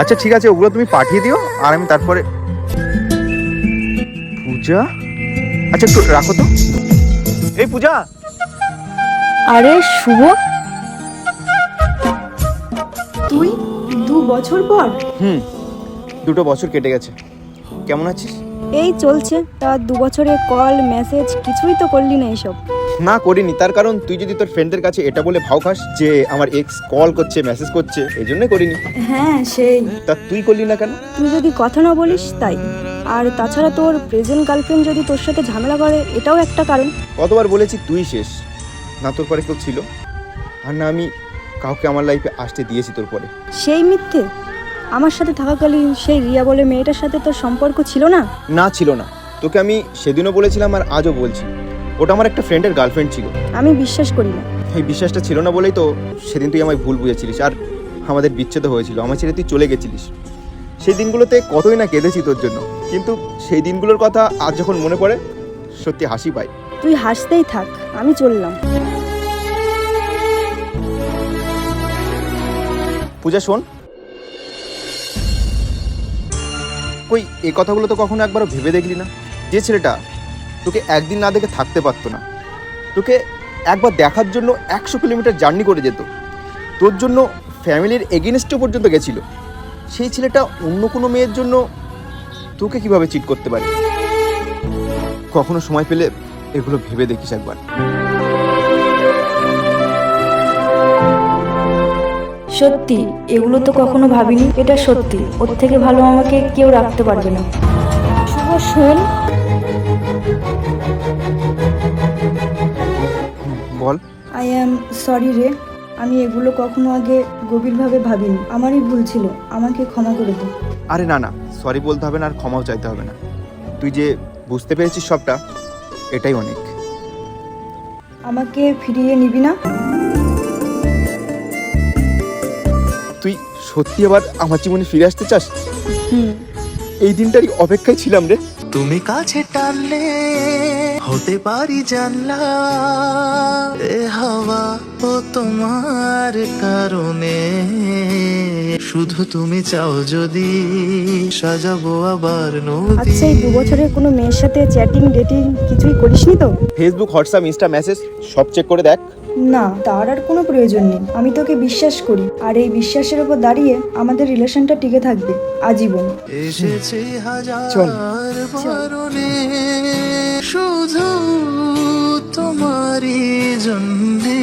আচ্ছা ঠিক আছে, ওগুলো তুমি পাঠিয়ে দিও আর আমি তারপরে। পূজা, আচ্ছা একটু রাখো তো। এই পূজা। আরে শুভ, তুই 2 বছর পর? 2 বছর কেটে গেছে। কেমন আছিস? এই চলছে। তা 2 বছরে কল মেসেজ কিছুই তো করলি না এসব। না করিনি, তার কারণ তুই যদি তোর ফ্রেন্ডদের কাছে এটা বলে ভাও খাস যে আমার এক্স কল করছে মেসেজ করছে, এই জন্যই করিনি। হ্যাঁ সেই। তা তুই করলি না কেন? তুই যদি কথা না বলিস তাই। আর তাছাড়া তোর প্রেজেন্ট গার্লফ্রেন্ড যদি তোর সাথে ঝামেলা করে এটাও একটা কারণ। কতবার বলেছি তুই শেষ, না তোর পরে কেউ ছিল, আর না আমি কাউকে আমার লাইফে আসতে দিয়েছি তোর পরে। সেই মিথ্যে? আমার সাথে থাকাকালীন সেই রিয়া বলে মেয়েটার সাথে তোর সম্পর্ক ছিল না? না ছিল না, তোকে আমি সেদিনও বলেছিলাম আর আজও বলছি, ওটা আমার একটা ফ্রেন্ডের গার্লফ্রেন্ড ছিল। আমি বিশ্বাস করি না। এই বিশ্বাসটা ছিল না বলেই তো সেদিন তুই আমায় ভুল বুঝেছিলিস আর আমাদের বিচ্ছেদ হয়েছিল, আমার ছেড়ে তুই চলে গেছিলিস। সেই দিনগুলোতে কতই না কেঁদেছি তোর জন্য, কিন্তু সেই দিনগুলোর কথা আজ যখন মনে পড়ে সত্যি হাসি পায়। তুই হাসতেই থাক, আমি চললাম। পূজা শোন, কই এই কথাগুলো তো কখনো একবারও ভেবে দেখলি না? যে ছেলেটা তোকে একদিন না দেখে থাকতে পারতো না, তোকে একবার দেখার জন্য 100 কিলোমিটার জার্নি করে যেত, তোর জন্য ফ্যামিলির এগেনস্টও পর্যন্ত গেছিল, সেই ছেলেটা অন্য কোনো মেয়ের জন্য তোকে কিভাবে চিট করতে পারে? কখনো সময় পেলে এগুলো ভেবে দেখিস একবার। সত্যি এগুলো তো কখনো ভাবিনি। এটা সত্যি, ওর থেকে ভালো আমাকে কেউ রাখতে পারবে না। শুভ শোন, বল। আই অ্যাম সরি রে। আমি এগুলো কখনো আগে গভীরভাবে ভাবিনি। আমারই ভুল ছিল, আমাকে ক্ষমা করে দে। আরে না না, সরি বলতে হবে না আর ক্ষমাও চাইতে হবে না, তুই যে বুঝতে পেরেছিস সবটা, এটাই অনেক। আমাকে ফিরিয়ে নিবি না? তুই সত্যি আবার আমার জীবনে ফিরে আসতে চাস? হুম। এই দিনটারই অপেক্ষায় ছিলাম রে। তুমি কাছে টানলে হতে পারি জানলা, এ হাওয়া ও তোমার কারণে, শুধু তুমি চাও যদি সাজাবো আবার নদী। আচ্ছা, এই 2 বছরের কোনো মেয়ের সাথে চ্যাটিং ডেটিং কিছুই করিসনি তো? ফেসবুক, হোয়াটসঅ্যাপ, ইনস্টা মেসেজ সব চেক করে দেখ। না, তার আর কোনো প্রয়োজন নেই। আমি তোকে বিশ্বাস করি, আর এই বিশ্বাসের উপর দাঁড়িয়ে আমাদের রিলেশনটা টিকে থাকবে আজীবন। এসেছে হাজার চল। বারণে, শুধু তোমারই জন্যে।